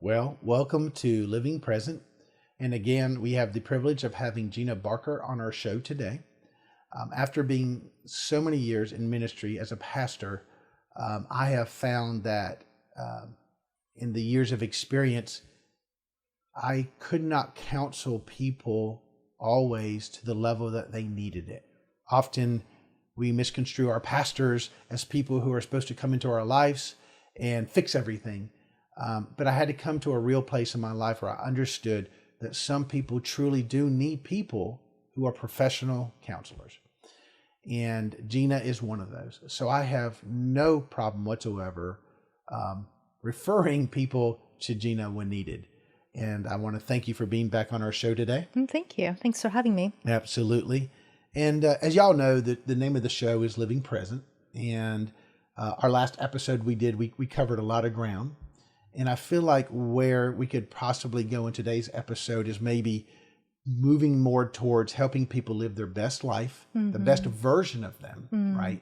Well, welcome to Living Present. And again, we have the privilege of having Gina Barker on our show today. After being so many years in ministry as a pastor, I have found that in the years of experience, I could not counsel people always to the level that they needed it. Often we misconstrue our pastors as people who are supposed to come into our lives and fix everything. But I had to come to a real place in my life where I understood that some people truly do need people who are professional counselors. And Gina is one of those. So I have no problem whatsoever referring people to Gina when needed. And I want to thank you for being back on our show today. Thank you. Thanks for having me. Absolutely. And as y'all know, the name of the show is Living Present. And our last episode we covered a lot of ground. And I feel like where we could possibly go in today's episode is maybe moving more towards helping people live their best life, the best version of them, right?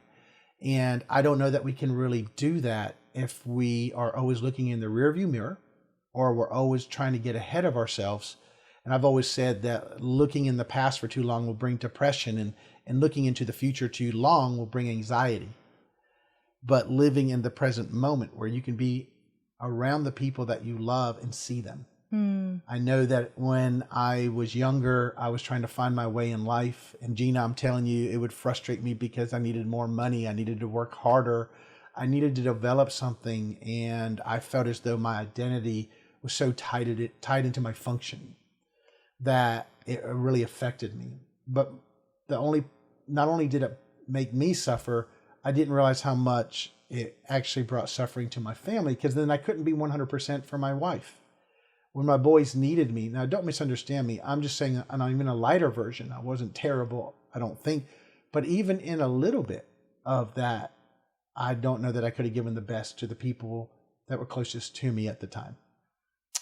And I don't know that we can really do that if we are always looking in the rearview mirror or we're always trying to get ahead of ourselves. And I've always said that looking in the past for too long will bring depression, and looking into the future too long will bring anxiety. But living in the present moment where you can be around the people that you love and see them. I know that when I was younger, I was trying to find my way in life. And Gina, I'm telling you, it would frustrate me because I needed more money. I needed to work harder. I needed to develop something. And I felt as though my identity was so tied into my function that it really affected me. But not only did it make me suffer, I didn't realize how much it actually brought suffering to my family, because then I couldn't be 100% for my wife. When my boys needed me, now don't misunderstand me, I'm just saying, and I'm in a lighter version. I wasn't terrible, I don't think, but even in a little bit of that, I don't know that I could have given the best to the people that were closest to me at the time.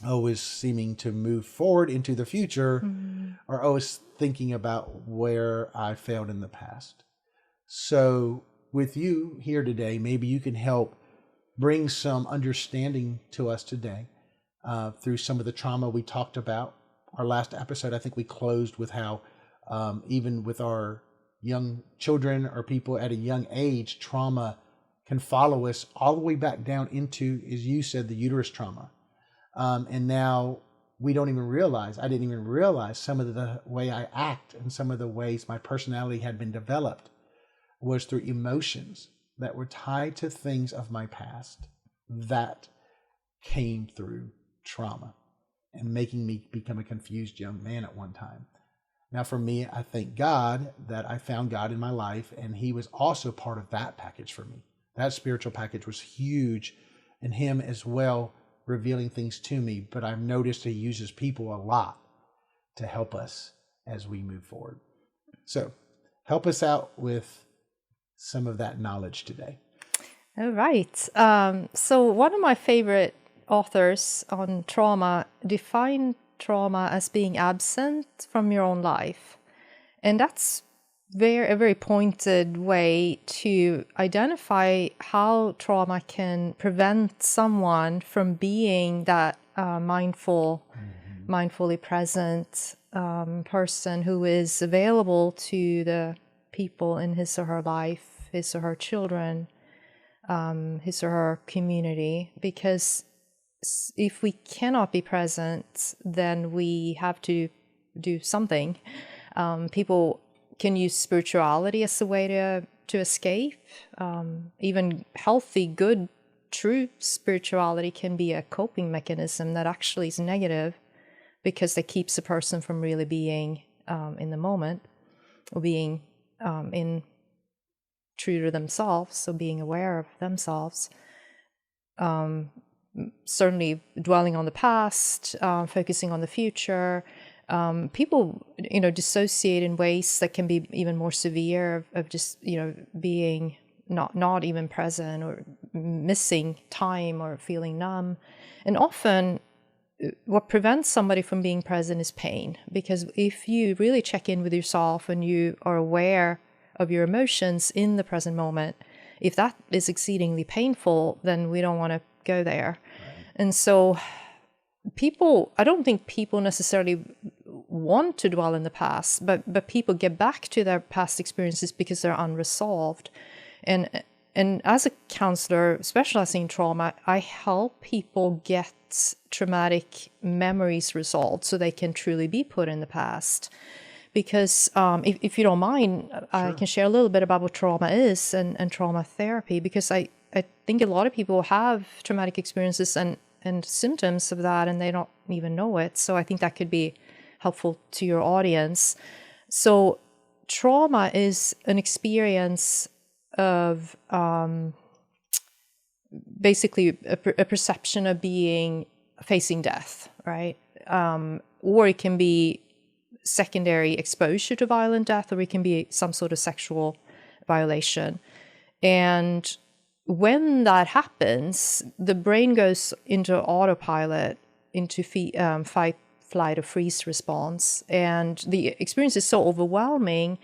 Always seeming to move forward into the future, or always thinking about where I failed in the past. So with you here today, maybe you can help bring some understanding to us today through some of the trauma we talked about. Our last episode, I think we closed with how even with our young children or people at a young age, trauma can follow us all the way back down into, as you said, the uterus trauma. And now we don't even realize, I didn't even realize some of the way I act and some of the ways my personality had been developed was through emotions that were tied to things of my past that came through trauma and making me become a confused young man at one time. Now for me, I thank God that I found God in my life, and he was also part of that package for me. That spiritual package was huge, and him as well revealing things to me. But I've noticed he uses people a lot to help us as we move forward. So help us out with some of that knowledge today. All right. So one of my favorite authors on trauma defined trauma as being absent from your own life. And that's a very pointed way to identify how trauma can prevent someone from being that mindfully present person who is available to the people in his or her life, his or her children, his or her community. Because if we cannot be present, then we have to do something. People can use spirituality as a way to escape. Even healthy, good, true spirituality can be a coping mechanism that actually is negative, because it keeps a person from really being in the moment, or being true to themselves, so being aware of themselves. Certainly dwelling on the past, focusing on the future. People, dissociate in ways that can be even more severe, of just, being not even present, or missing time, or feeling numb. And often what prevents somebody from being present is pain. Because if you really check in with yourself and you are aware of your emotions in the present moment, if that is exceedingly painful, then we don't want to go there. Right. And so I don't think people necessarily want to dwell in the past, but people get back to their past experiences because they're unresolved. And as a counselor specializing in trauma, I help people get traumatic memories resolved so they can truly be put in the past. Because if you don't mind, I can share a little bit about what trauma is and trauma therapy, because I think a lot of people have traumatic experiences and symptoms of that, and they don't even know it. So I think that could be helpful to your audience. So trauma is an experience of basically a perception of facing death, right? Or it can be secondary exposure to violent death, or it can be some sort of sexual violation. And when that happens, the brain goes into autopilot, into fight, flight, or freeze response. And the experience is so overwhelming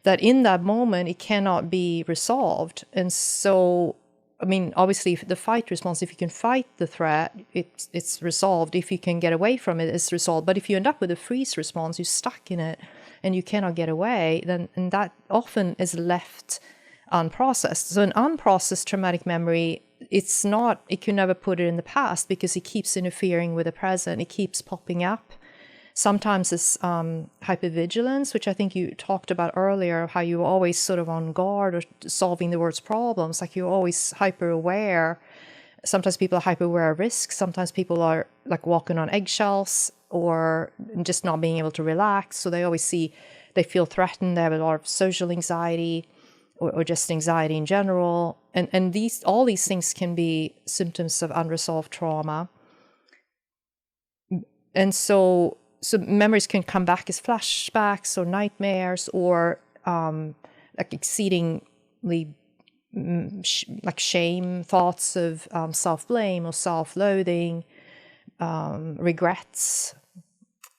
that in that moment, it cannot be resolved. And so, I mean, obviously, the fight response, if you can fight the threat, it's resolved. If you can get away from it, it's resolved. But if you end up with a freeze response, you're stuck in it and you cannot get away, then and that often is left unprocessed. So an unprocessed traumatic memory, it can never put it in the past because it keeps interfering with the present. It keeps popping up. Sometimes it's hypervigilance, which I think you talked about earlier, how you're always sort of on guard or solving the world's problems, like you're always hyper aware. Sometimes people are hyper aware of risk. Sometimes people are like walking on eggshells or just not being able to relax. So they feel threatened. They have a lot of social anxiety or just anxiety in general. And all these things can be symptoms of unresolved trauma. And so memories can come back as flashbacks or nightmares, or like exceedingly like shame, thoughts of self-blame or self-loathing, regrets.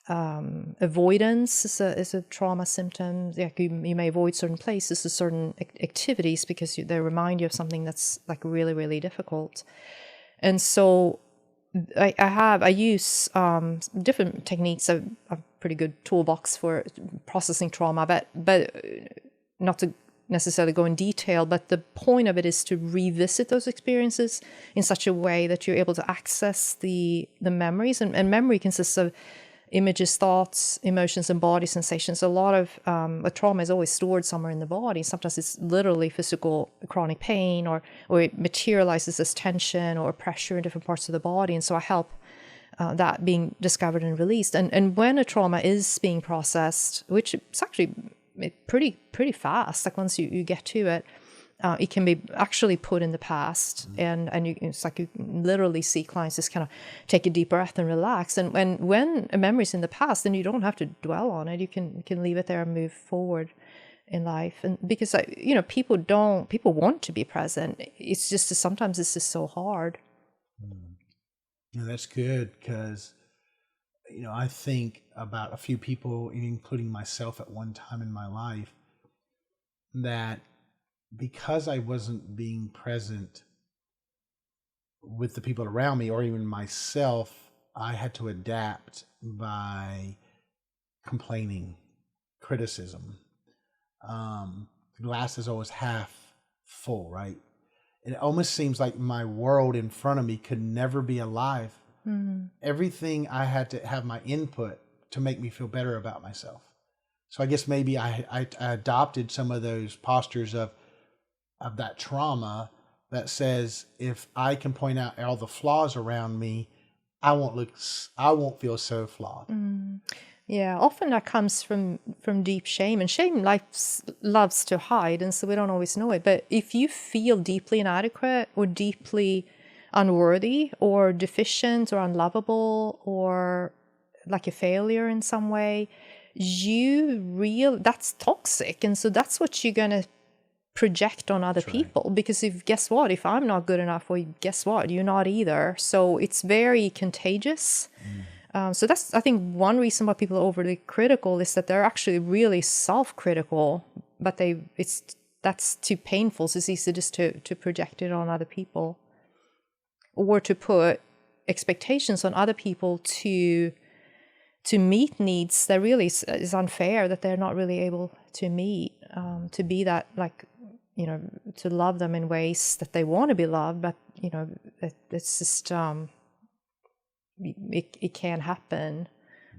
Avoidance is a trauma symptom. Like you may avoid certain places or certain activities because they remind you of something that's like really, really difficult. And so I use different techniques, a pretty good toolbox for processing trauma, but not to necessarily go in detail, but the point of it is to revisit those experiences in such a way that you're able to access the memories. And memory consists of images, thoughts, emotions, and body sensations. A lot of a trauma is always stored somewhere in the body. Sometimes it's literally physical chronic pain, or it materializes as tension or pressure in different parts of the body. And so I help that being discovered and released. And when a trauma is being processed, which is actually pretty fast, like once you get to it, it can be actually put in the past, and it's like you literally see clients just kind of take a deep breath and relax. And when a memory is in the past, then you don't have to dwell on it. You can leave it there and move forward in life. And because people want to be present. It's just sometimes it's just so hard. Yeah, that's good, because I think about a few people, including myself at one time in my life, that because I wasn't being present with the people around me or even myself, I had to adapt by complaining, criticism. Glass is always half full, right? It almost seems like my world in front of me could never be alive. Mm-hmm. Everything I had to have my input to make me feel better about myself. So I guess maybe I adopted some of those postures of that trauma that says, if I can point out all the flaws around me, I won't feel so flawed. Mm. Yeah, often that comes from deep shame, and shame loves to hide, and so we don't always know it. But if you feel deeply inadequate or deeply unworthy or deficient or unlovable or like a failure in some way, that's toxic, and so that's what you're gonna project on other people. Because guess what? If I'm not good enough, well, guess what? You're not either. So it's very contagious. So that's, I think, one reason why people are overly critical is that they're actually really self-critical, but that's too painful. So it's easy just to project it on other people, or to put expectations on other people to meet needs that really is unfair, that they're not really able to meet, to be that, like, to love them in ways that they want to be loved, but it's just it can't happen.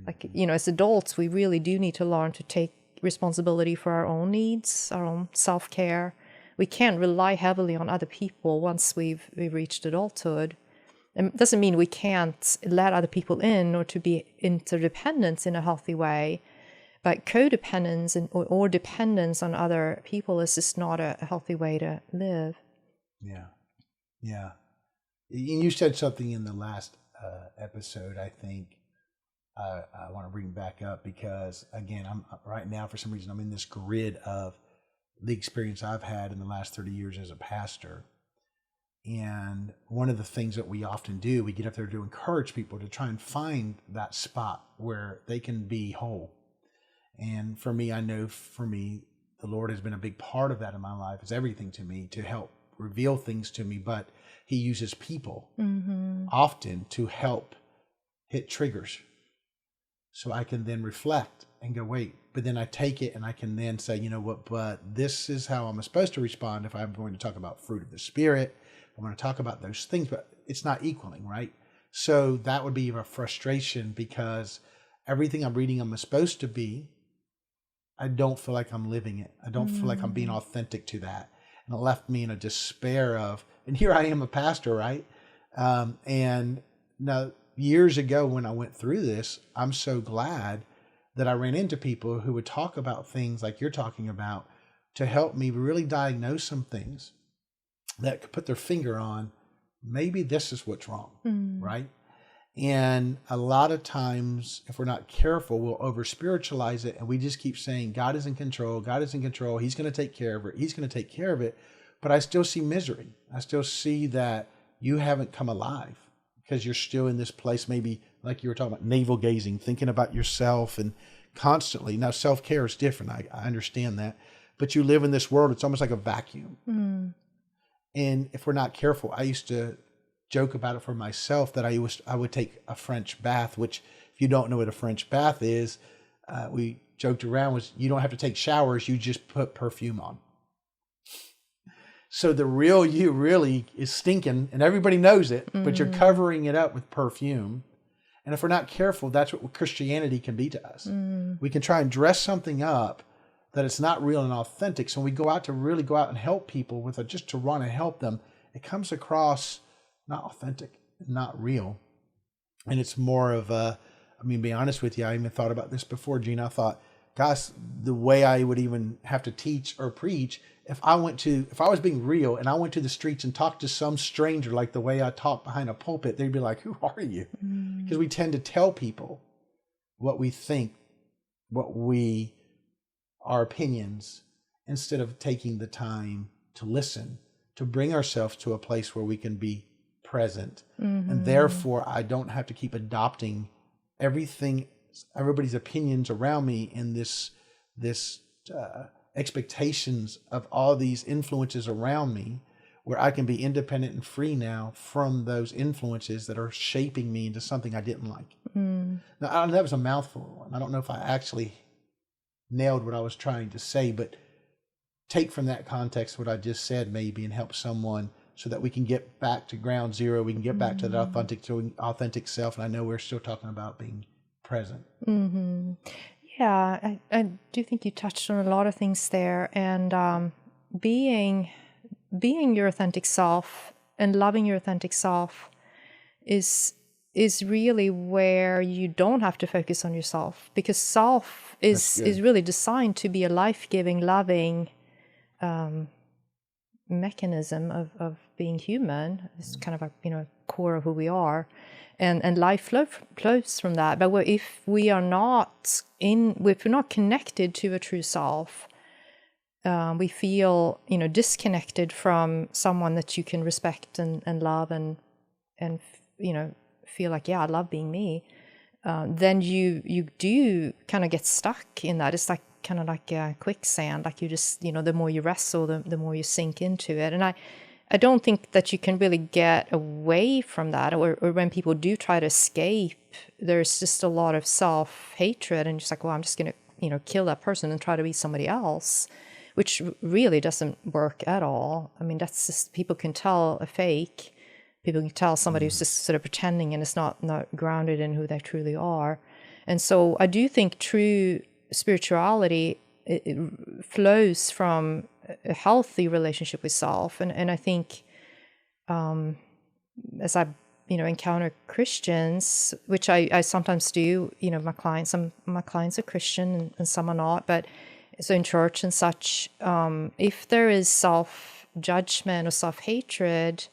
Like, as adults, we really do need to learn to take responsibility for our own needs, our own self-care. We can't rely heavily on other people once we've reached adulthood. It doesn't mean we can't let other people in or to be interdependent in a healthy way, but codependence or dependence on other people is just not a healthy way to live. Yeah. Yeah. You said something in the last episode, I think, I want to bring back up because, again, I'm right now, for some reason, I'm in this grid of the experience I've had in the last 30 years as a pastor. And one of the things that we often do, we get up there to encourage people to try and find that spot where they can be whole. And for me, I know for me, the Lord has been a big part of that in my life. It's everything to me, to help reveal things to me. But He uses people often to help hit triggers. So I can then reflect and go, wait, but then I take it and I can then say, you know what, but this is how I'm supposed to respond if I'm going to talk about fruit of the Spirit. I'm going to talk about those things, but it's not equaling, right? So that would be a frustration because everything I'm reading I'm supposed to be, I don't feel like I'm living it. I don't feel like I'm being authentic to that. And it left me in a despair of, and here I am a pastor, right? And now years ago when I went through this, I'm so glad that I ran into people who would talk about things like you're talking about to help me really diagnose some things that could put their finger on, maybe this is what's wrong, right? And a lot of times, if we're not careful, we'll over-spiritualize it and we just keep saying, God is in control, God is in control, He's going to take care of it, He's going to take care of it. But I still see misery. I still see that you haven't come alive because you're still in this place, maybe like you were talking about, navel gazing, thinking about yourself and constantly. Now, self-care is different. I understand that. But you live in this world, it's almost like a vacuum. And if we're not careful, I used to joke about it for myself that I would take a French bath, which if you don't know what a French bath is, we joked around was you don't have to take showers, you just put perfume on. So the real you really is stinking and everybody knows it, but you're covering it up with perfume. And if we're not careful, that's what Christianity can be to us. We can try and dress something up that it's not real and authentic. So when we go out to really go out and help people with just to run and help them, it comes across not authentic, not real. And it's more of be honest with you, I even thought about this before, Gina. I thought, gosh, the way I would even have to teach or preach, if I was being real and I went to the streets and talked to some stranger like the way I talk behind a pulpit, they'd be like, who are you? Because we tend to tell people what we think, our opinions, instead of taking the time to listen, to bring ourselves to a place where we can be present. And therefore, I don't have to keep adopting everybody's opinions around me in this expectations of all these influences around me, where I can be independent and free now from those influences that are shaping me into something I didn't like. Now, that was a mouthful, and I don't know if I actually nailed what I was trying to say, but take from that context what I just said maybe and help someone so that we can get back to ground zero. We can get back to the authentic self. And I know we're still talking about being present. Yeah, I do think you touched on a lot of things there. And being your authentic self and loving your authentic self is really where you don't have to focus on yourself, because self is really designed to be a life-giving, loving mechanism of being human. It's kind of a core of who we are, and life flows from that. But if we're not connected to a true self, we feel disconnected from someone that you can respect and love and feel like, yeah, I love being me. Then you do kind of get stuck in that. It's like kind of like quicksand. Like you just the more you wrestle, the more you sink into it. And I don't think that you can really get away from that, or when people do try to escape, there's just a lot of self-hatred and just like, well, I'm just going to, kill that person and try to be somebody else, which really doesn't work at all. I mean, that's just, people can tell a fake. People can tell somebody who's just sort of pretending and it's not grounded in who they truly are. And so I do think true spirituality, it flows from a healthy relationship with self. And I think as I, encounter Christians, which I sometimes do, some of my clients are Christian and some are not, but so in church and such, if there is self-judgment or self-hatred,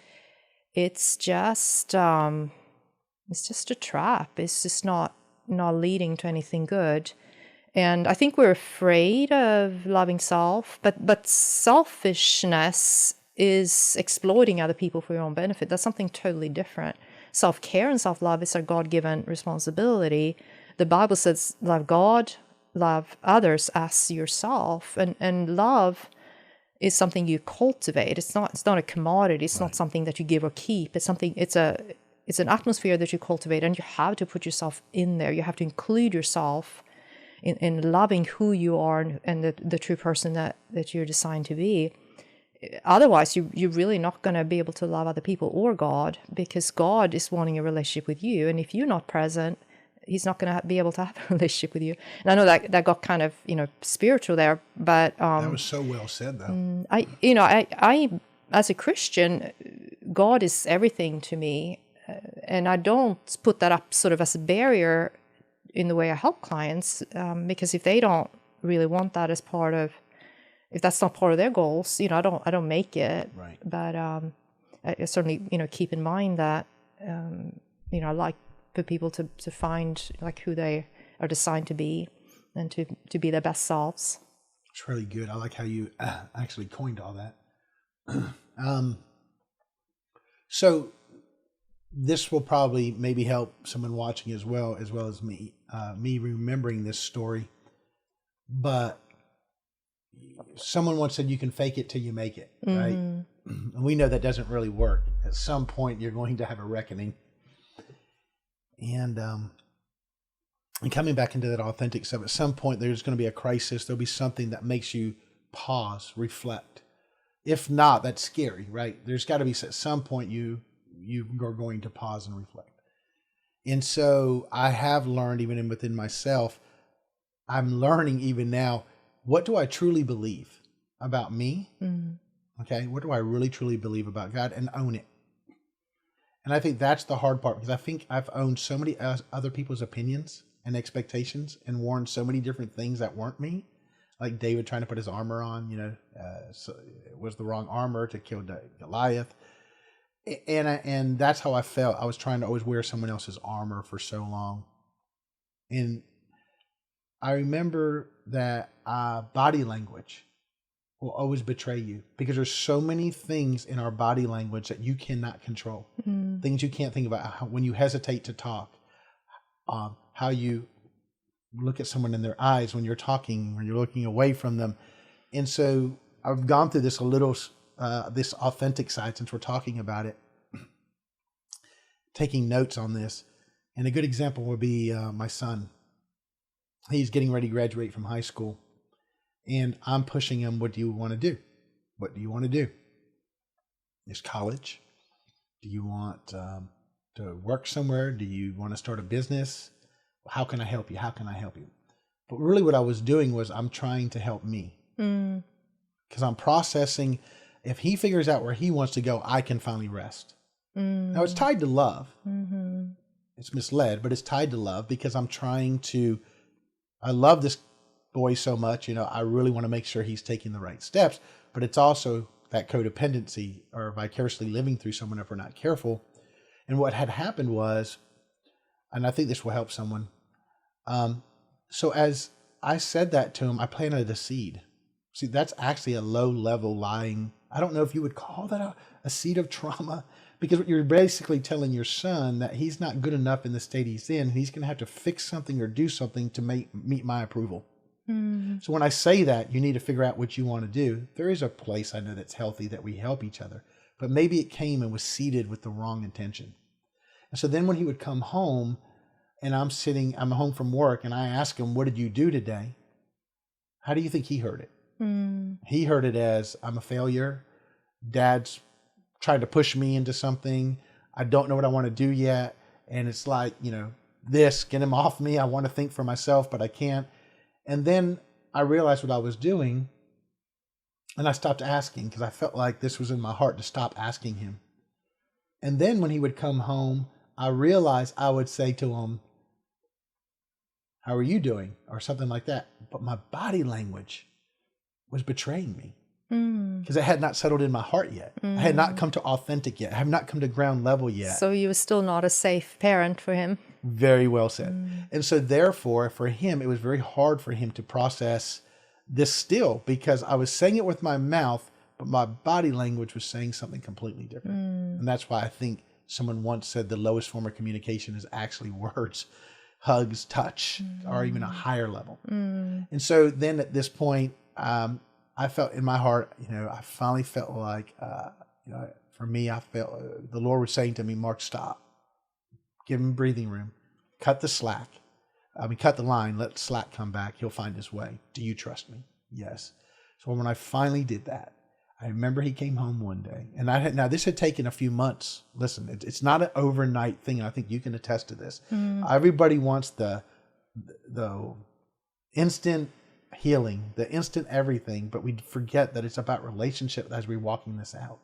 it's just a trap. It's just not leading to anything good. And I think we're afraid of loving self, but selfishness is exploiting other people for your own benefit. That's something totally different. Self-care and self-love is a God-given responsibility. The Bible says, love God, love others as yourself. And love is something you cultivate. It's not a commodity. It's not something that you give or keep. It's an atmosphere that you cultivate, and you have to put yourself in there. You have to include yourself in loving who you are and the true person that you're designed to be. Otherwise, you're really not going to be able to love other people or God, because God is wanting a relationship with you. And if you're not present, he's not going to be able to have a relationship with you. And I know that got kind of, spiritual there, but... that was so well said, though. I as a Christian, God is everything to me. And I don't put that up sort of as a barrier in the way I help clients, because if they don't really want that as part of, if that's not part of their goals, I don't make it. Right. But I certainly, keep in mind that, I like for people to find like who they are designed to be and to be their best selves. It's really good. I like how you actually coined all that. So this will probably maybe help someone watching as well as me remembering this story. But someone once said, you can fake it till you make it, right? And we know that doesn't really work. At some point, you're going to have a reckoning. And coming back into that authentic stuff, at some point, there's going to be a crisis. There'll be something that makes you pause, reflect. If not, that's scary, right? There's got to be at some point you are going to pause and reflect. And so I have learned, even within myself, I'm learning even now, what do I truly believe about me? Okay, what do I really truly believe about God, and own it? And I think that's the hard part, because I think I've owned so many other people's opinions and expectations and worn so many different things that weren't me. Like David trying to put his armor on, so it was the wrong armor to kill Goliath. And that's how I felt. I was trying to always wear someone else's armor for so long. And I remember that body language will always betray you, because there's so many things in our body language that you cannot control. Things you can't think about. When you hesitate to talk, how you look at someone in their eyes when you're talking, when you're looking away from them. And so I've gone through this a little, this authentic side, since we're talking about it, taking notes on this. And a good example would be my son. He's getting ready to graduate from high school. And I'm pushing him, what do you want to do? What do you want to do? Is college? Do you want to work somewhere? Do you want to start a business? How can I help you? How can I help you? But really what I was doing was I'm trying to help me. Because I'm processing, if he figures out where he wants to go, I can finally rest. Now it's tied to love. It's misled, but it's tied to love, because I'm trying to, I love this boy so much, I really want to make sure he's taking the right steps, but it's also that codependency or vicariously living through someone if we're not careful. And what had happened was, and I think this will help someone. So as I said that to him, I planted a seed. See, that's actually a low level lying. I don't know if you would call that a seed of trauma, because you're basically telling your son that he's not good enough in the state he's in. He's going to have to fix something or do something to meet my approval. So when I say that, you need to figure out what you want to do. There is a place I know that's healthy that we help each other. but maybe it came and was seeded with the wrong intention. And so then when he would come home and I'm home from work and I ask him, what did you do today? How do you think he heard it? He heard it as, I'm a failure. Dad's trying to push me into something. I don't know what I want to do yet. And it's like, get him off me. I want to think for myself, but I can't. And then I realized what I was doing and I stopped asking because I felt like this was in my heart to stop asking him. And then when he would come home, I realized I would say to him, how are you doing? Or something like that. But my body language was betraying me because it had not settled in my heart yet. I had not come to authentic yet. I have not come to ground level yet. So you were still not a safe parent for him. Very well said. And so therefore, for him, it was very hard for him to process this still because I was saying it with my mouth, but my body language was saying something completely different. And that's why I think someone once said the lowest form of communication is actually words, hugs, touch, or even a higher level. And so then at this point, I felt in my heart, I finally felt like, for me, I felt the Lord was saying to me, Mark, stop. Give him breathing room. Cut the slack. Cut the line. Let slack come back. He'll find his way. Do you trust me? Yes. So when I finally did that, I remember he came home one day, and now this had taken a few months. Listen, it's not an overnight thing. I think you can attest to this. Everybody wants the instant healing, the instant everything, but we forget that it's about relationship as we're walking this out.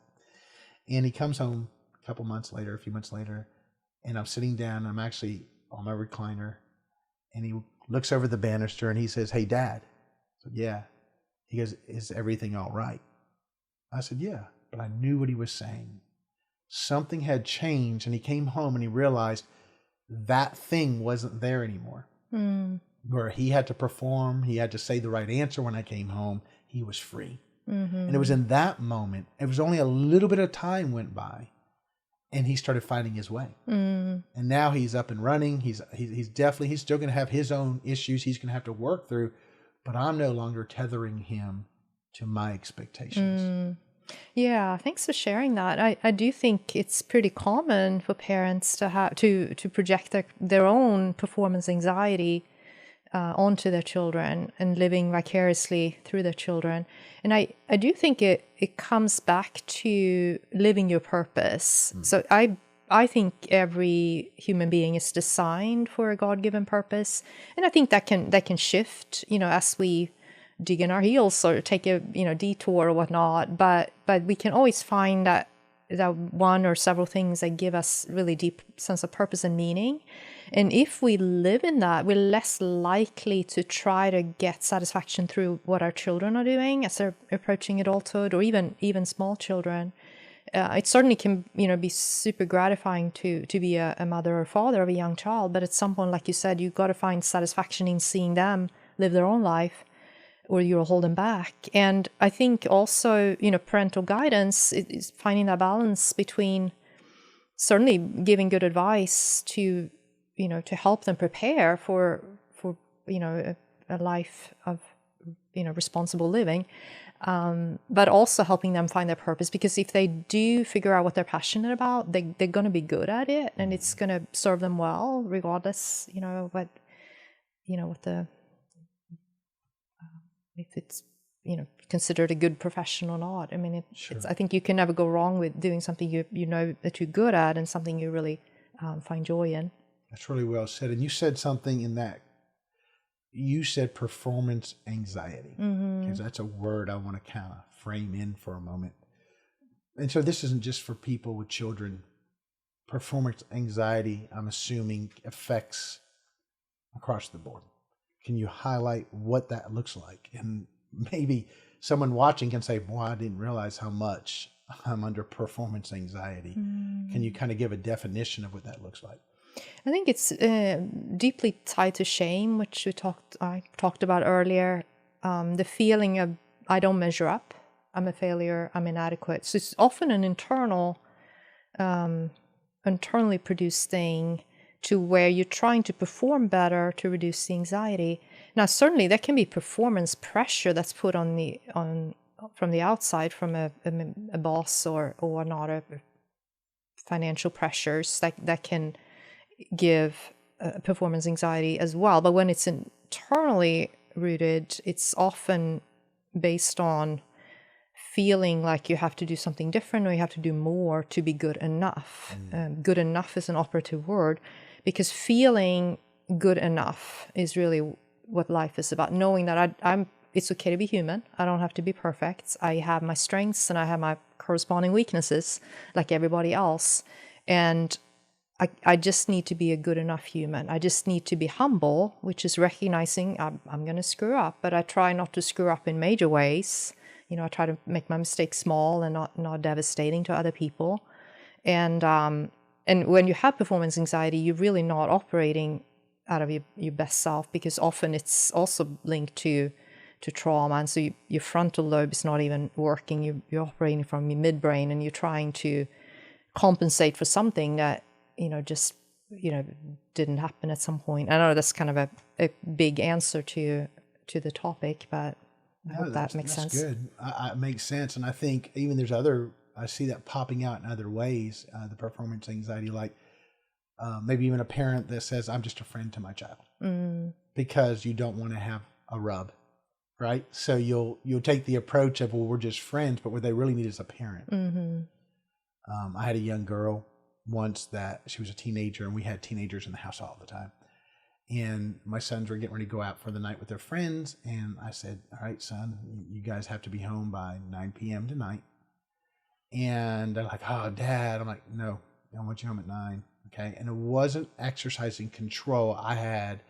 And he comes home a few months later, and I'm sitting down. I'm actually on my recliner, and he looks over the banister and he says, "Hey, Dad." I said, "Yeah." He goes, "Is everything all right?" I said, "Yeah," but I knew what he was saying. Something had changed, and he came home and he realized that thing wasn't there anymore. Where he had to perform, he had to say the right answer when I came home, he was free. And it was in that moment, it was only a little bit of time went by, and he started finding his way. And now he's up and running. He's still going to have his own issues he's going to have to work through, but I'm no longer tethering him to my expectations. Yeah, thanks for sharing that. I do think it's pretty common for parents to have to project their own performance anxiety onto their children and living vicariously through their children. And I do think it comes back to living your purpose. So I think every human being is designed for a God-given purpose. And I think that can shift, as we dig in our heels or take a detour or whatnot. But we can always find that one or several things that give us really deep sense of purpose and meaning. And if we live in that, we're less likely to try to get satisfaction through what our children are doing as they're approaching adulthood, or even small children. It certainly can, be super gratifying to be a mother or father of a young child. But at some point, like you said, you've got to find satisfaction in seeing them live their own life, or you'll hold them back. And I think also, parental guidance is finding that balance between certainly giving good advice to help them prepare for a life of, responsible living, but also helping them find their purpose. Because if they do figure out what they're passionate about, they're going to be good at it, and it's going to serve them well, regardless, what the if it's considered a good profession or not. I mean, I think you can never go wrong with doing something you know that you're good at and something you really find joy in. That's really well said. And you said something in that. You said performance anxiety, because that's a word I want to kind of frame in for a moment. And so this isn't just for people with children. Performance anxiety, I'm assuming, affects across the board. Can you highlight what that looks like? And maybe someone watching can say, boy, I didn't realize how much I'm under performance anxiety. Can you kind of give a definition of what that looks like? I think it's deeply tied to shame, which I talked about earlier. The feeling of I don't measure up, I'm a failure, I'm inadequate. So it's often an internally produced thing, to where you're trying to perform better to reduce the anxiety. Now, certainly there can be performance pressure that's put on from the outside, from a boss or not, a financial pressures that can give performance anxiety as well. But when it's internally rooted, it's often based on feeling like you have to do something different or you have to do more to be good enough. Good enough is an operative word, because feeling good enough is really what life is about. Knowing that it's okay to be human. I don't have to be perfect. I have my strengths and I have my corresponding weaknesses like everybody else. And I just need to be a good enough human. I just need to be humble, which is recognizing I'm going to screw up, but I try not to screw up in major ways. I try to make my mistakes small and not devastating to other people. And when you have performance anxiety, you're really not operating out of your best self, because often it's also linked to trauma. And so your frontal lobe is not even working. You're operating from your midbrain, and you're trying to compensate for something that just didn't happen at some point. I know that's kind of a big answer to the topic, but I hope that makes sense. That's good. It makes sense. And I think even I see that popping out in other ways, the performance anxiety, like maybe even a parent that says, I'm just a friend to my child, because you don't want to have a rub, right? So you'll take the approach of, well, we're just friends, but what they really need is a parent. I had a young girl once that she was a teenager, and we had teenagers in the house all the time. And my sons were getting ready to go out for the night with their friends. And I said, all right, son, you guys have to be home by 9 p.m. tonight. And they're like, oh, Dad. I'm like, no, I want you home at 9. Okay. And it wasn't exercising control. I had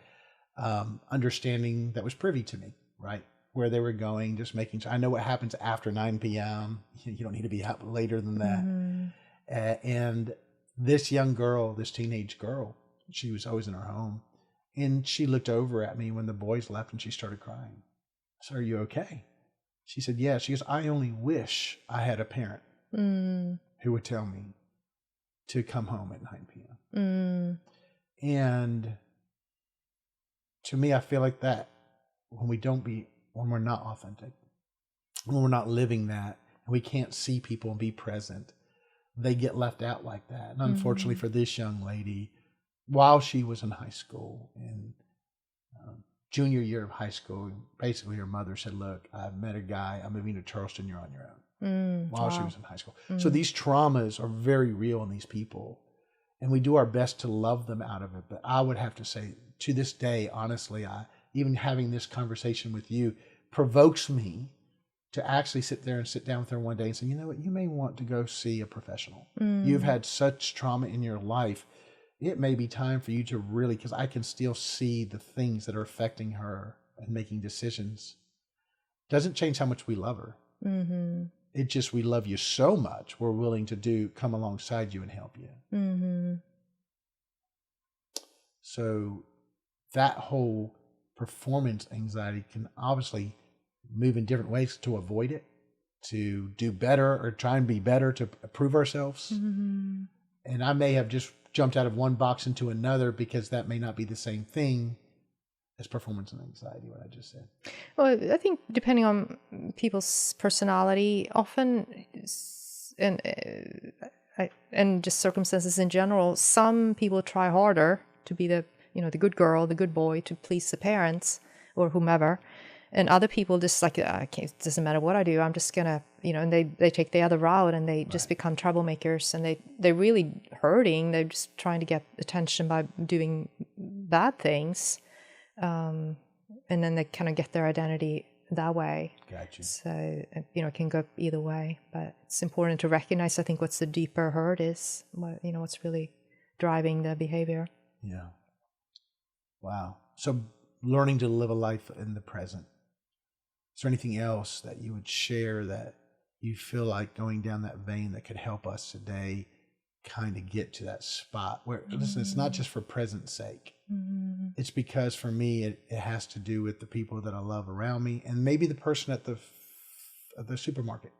understanding that was privy to me, right? Where they were going, just making sure. I know what happens after 9 p.m. You don't need to be up later than that. And this young girl, this teenage girl, she was always in her home. And she looked over at me when the boys left and she started crying. I said, are you okay? She said, yeah. She goes, I only wish I had a parent who would tell me to come home at 9 p.m. And to me, I feel like that when we're not authentic, when we're not living that, and we can't see people and be present, they get left out like that. And unfortunately for this young lady, while she was in high school, in junior year of high school, basically her mother said, look, I've met a guy, I'm moving to Charleston, you're on your own. While she was in high school. So these traumas are very real in these people, and we do our best to love them out of it. But I would have to say, to this day, honestly, even having this conversation with you provokes me to actually sit down with her one day and say, you know what, you may want to go see a professional. You've had such trauma in your life. It may be time for you to really, because I can still see the things that are affecting her and making decisions. Doesn't change how much we love her. It just, we love you so much, we're willing to come alongside you and help you. So that whole performance anxiety can obviously move in different ways to avoid it, to do better or try and be better, to prove ourselves. And I may have just jumped out of one box into another, because that may not be the same thing as performance and anxiety, what I just said. Well, I think depending on people's personality, often, and just circumstances in general, some people try harder to be the good girl, the good boy, to please the parents or whomever. And other people just like, it doesn't matter what I do, I'm just gonna, and they take the other route, and they just become troublemakers, and they're really hurting. They're just trying to get attention by doing bad things. And then they kind of get their identity that way. Gotcha. So, it can go either way, but it's important to recognize, I think, what's the deeper hurt is, what's really driving the behavior. Yeah. Wow. So learning to live a life in the present. Is there anything else that you would share that you feel like going down that vein that could help us today kind of get to that spot where, listen, it's not just for present's sake. It's because for me, it has to do with the people that I love around me, and maybe the person at the supermarket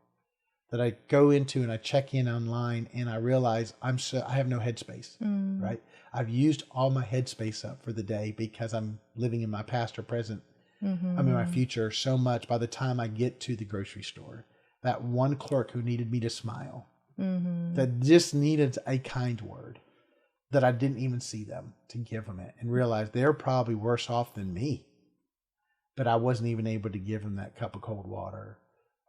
that I go into and I check in online and I realize I have no headspace, right? I've used all my headspace up for the day because I'm living in my past or present. I'm in my future so much by the time I get to the grocery store. That one clerk who needed me to smile, that just needed a kind word, that I didn't even see them to give them it, and realize they're probably worse off than me. But I wasn't even able to give them that cup of cold water.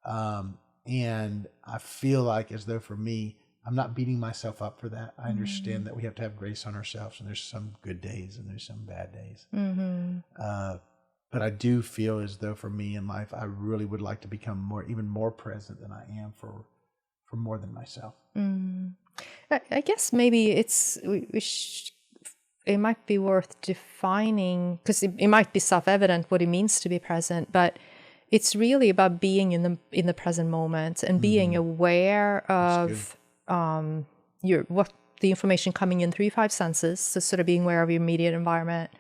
And I feel like as though for me, I'm not beating myself up for that. I understand that we have to have grace on ourselves, and there's some good days and there's some bad days. But I do feel as though for me in life, I really would like to become even more present than I am for more than myself. I guess maybe it might be worth defining, because it might be self-evident what it means to be present, but it's really about being in the present moment and being aware of what the information coming in through your five senses. So sort of being aware of your immediate environment,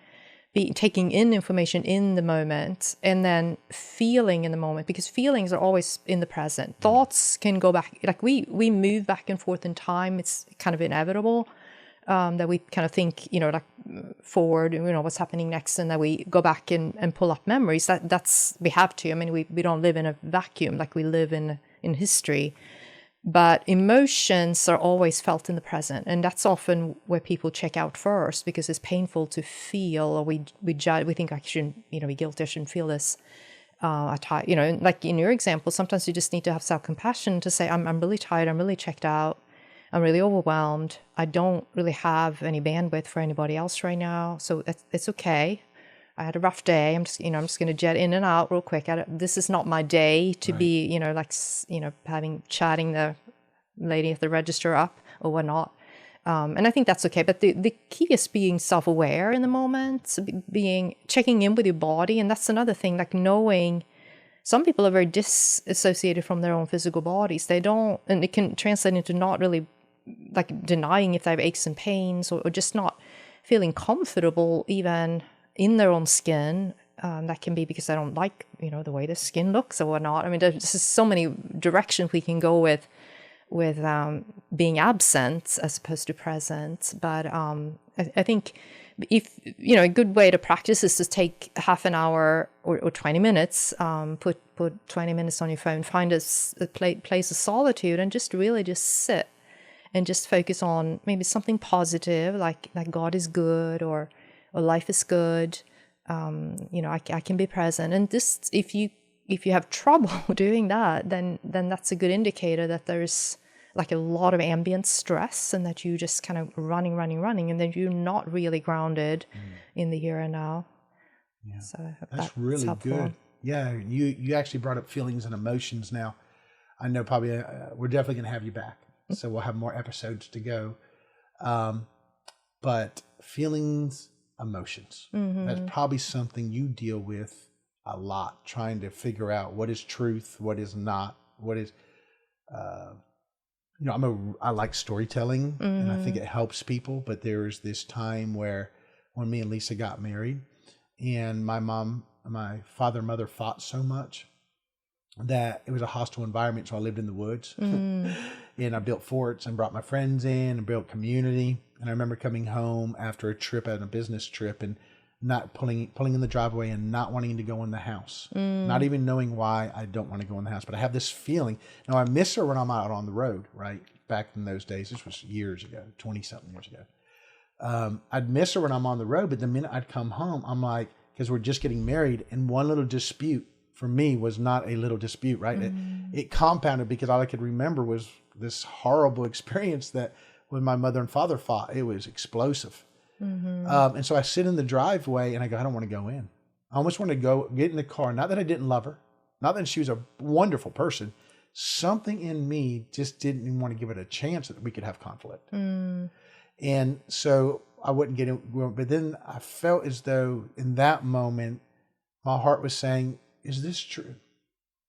taking in information in the moment, and then feeling in the moment, because feelings are always in the present. Thoughts can go back, like we move back and forth in time. It's kind of inevitable that we kind of think, like forward, what's happening next, and that we go back and pull up memories. That's we have to. I mean, we don't live in a vacuum, like we live in history. But emotions are always felt in the present, and that's often where people check out first, because it's painful to feel, or we judge. We think I shouldn't, be guilty. I shouldn't feel this. Like in your example, sometimes you just need to have self-compassion to say, I'm really tired. I'm really checked out. I'm really overwhelmed. I don't really have any bandwidth for anybody else right now, so it's okay. I had a rough day. I'm just going to jet in and out real quick. This is not my day to be, chatting the lady at the register up or whatnot. And I think that's okay. But the key is being self-aware in the moment, checking in with your body. And that's another thing, like knowing some people are very disassociated from their own physical bodies. They don't, and it can translate into not really like denying if they have aches and pains, or just not feeling comfortable even in their own skin. That can be because they don't like, the way the skin looks or whatnot. I mean, there's just so many directions we can go with being absent as opposed to present. But I think if, a good way to practice is to take half an hour or 20 minutes, put 20 minutes on your phone, find a place of solitude, and just really just sit and just focus on maybe something positive, like God is good, or life is good. I can be present. And this, if you have trouble doing that, then that's a good indicator that there's like a lot of ambient stress, and that you just kind of running, and then you're not really grounded in the here and now. Yeah. So that's really helpful. good. Yeah, you actually brought up feelings and emotions. Now, I know probably we're definitely going to have you back, so we'll have more episodes to go. But feelings, emotions, that's probably something you deal with a lot, trying to figure out what is truth, what is not, what is I like storytelling, and I think it helps people. But there's this time where when me and Lisa got married, and my father and mother fought so much that it was a hostile environment. So I lived in the woods and I built forts and brought my friends in and built community. And I remember coming home after a trip, a business trip, and not pulling in the driveway and not wanting to go in the house, not even knowing why I don't want to go in the house. But I have this feeling. Now, I miss her when I'm out on the road, right? Back in those days, this was years ago, 20-something years ago. I'd miss her when I'm on the road, but the minute I'd come home, I'm like, because we're just getting married, and one little dispute for me was not a little dispute, right? It compounded, because all I could remember was this horrible experience that when my mother and father fought, it was explosive. And so I sit in the driveway and I go, I don't want to go in. I almost want to go get in the car. Not that I didn't love her, not that she was a wonderful person. Something in me just didn't even want to give it a chance that we could have conflict. And so I wouldn't get in. But then I felt as though in that moment, my heart was saying, is this true?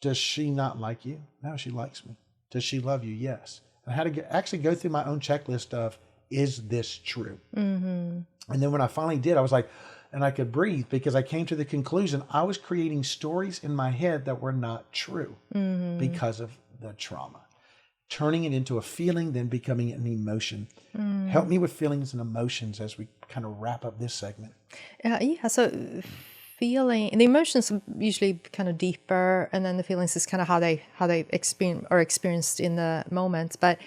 Does she not like you? No, she likes me. Does she love you? Yes. And I had to actually go through my own checklist of, is this true? And then when I finally did, I was like, and I could breathe, because I came to the conclusion I was creating stories in my head that were not true because of the trauma. Turning it into a feeling, then becoming an emotion. Help me with feelings and emotions as we kind of wrap up this segment. So feeling, the emotions are usually kind of deeper, and then the feelings is kind of how they experience are experienced in the moment. But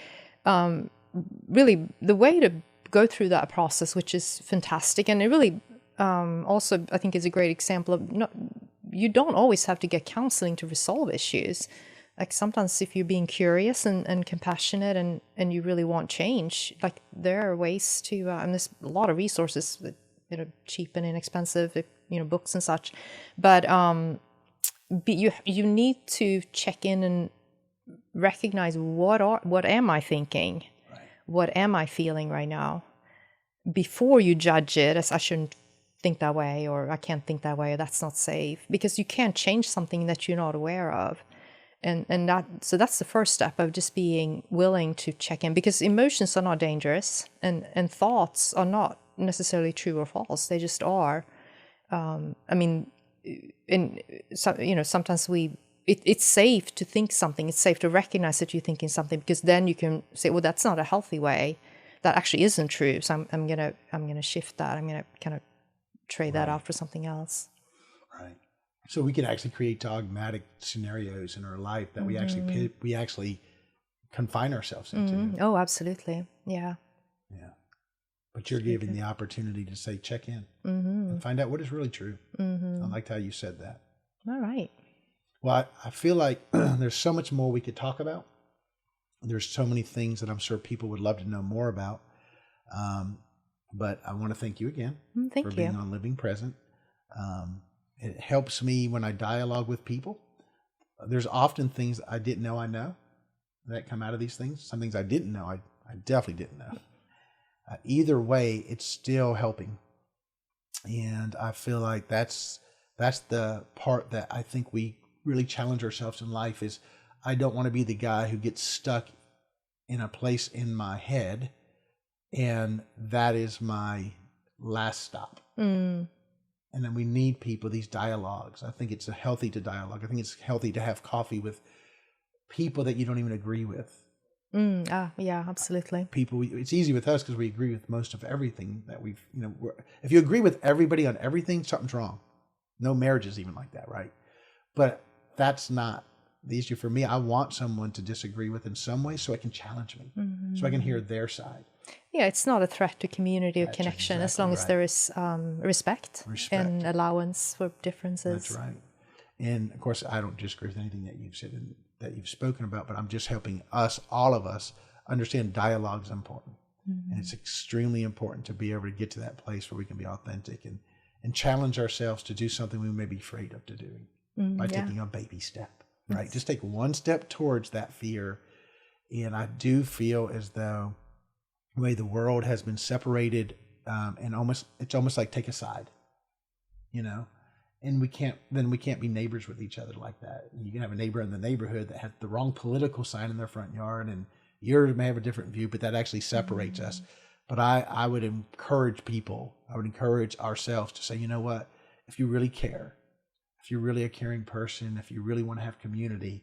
really, the way to go through that process, which is fantastic, and it really also I think is a great example of you don't always have to get counseling to resolve issues. Like sometimes if you're being curious and compassionate and you really want change, like there are ways to, and there's a lot of resources that, cheap and inexpensive, books and such. But you need to check in and recognize what am I thinking? Right. What am I feeling right now? Before you judge it as I shouldn't think that way, or I can't think that way, or that's not safe, because you can't change something that you're not aware of. And that's the first step of just being willing to check in, because emotions are not dangerous and thoughts are not necessarily true or false. They just are. Sometimes it's safe to think something. It's safe to recognize that you're thinking something, because then you can say, well, that's not a healthy way. That actually isn't true. So I'm gonna shift that. I'm gonna kind of trade that out for something else. Right. So we can actually create dogmatic scenarios in our life that we actually confine ourselves into. Oh, absolutely. Yeah. Yeah. But you're given the opportunity to say, check in and find out what is really true. I liked how you said that. All right. Well, I feel like there's so much more we could talk about. There's so many things that I'm sure people would love to know more about. But I want to thank you again for being on Living Present. It helps me when I dialogue with people. There's often things I didn't know I know that come out of these things. Some things I didn't know, I definitely didn't know. Either way, it's still helping. And I feel like that's the part that I think we really challenge ourselves in life is I don't want to be the guy who gets stuck in a place in my head and that is my last stop. And then we need people, these dialogues. I think it's healthy to dialogue. I think it's healthy to have coffee with people that you don't even agree with. Yeah, absolutely. People, it's easy with us because we agree with most of everything that we've, if you agree with everybody on everything, something's wrong. No marriage is even like that, right? But that's not the issue for me. I want someone to disagree with in some way so I can challenge me, so I can hear their side. Yeah, it's not a threat to community or connection as long as there is respect and allowance for differences. That's right. And of course, I don't disagree with anything that you've said and that you've spoken about, but I'm just helping us, all of us, understand dialogue is important. And it's extremely important to be able to get to that place where we can be authentic and challenge ourselves to do something we may be afraid of doing by taking a baby step, right? Yes. Just take one step towards that fear. And I do feel as though the way the world has been separated and it's almost like take a side, and we can't be neighbors with each other like that. You can have a neighbor in the neighborhood that has the wrong political sign in their front yard and yours may have a different view, but that actually separates us. But I would encourage people, I would encourage ourselves to say, you know what, if you really care, if you're really a caring person, if you really want to have community,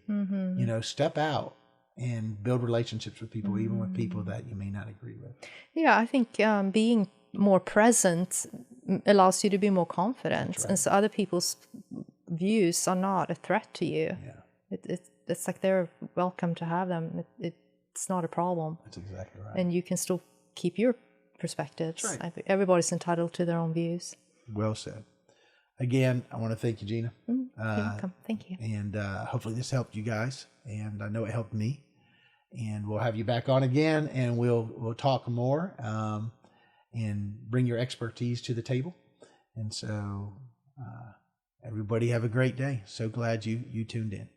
step out and build relationships with people, even with people that you may not agree with. Yeah, I think being more present allows you to be more confident. Right. And so other people's views are not a threat to you. Yeah. It's like they're welcome to have them. It's not a problem. That's exactly right. And you can still keep your perspectives. That's right. I think everybody's entitled to their own views. Well said. Again, I want to thank you, Gina. You're welcome. Thank you. And hopefully this helped you guys. And I know it helped me. And we'll have you back on again, and we'll talk more and bring your expertise to the table. And so everybody have a great day. So glad you tuned in.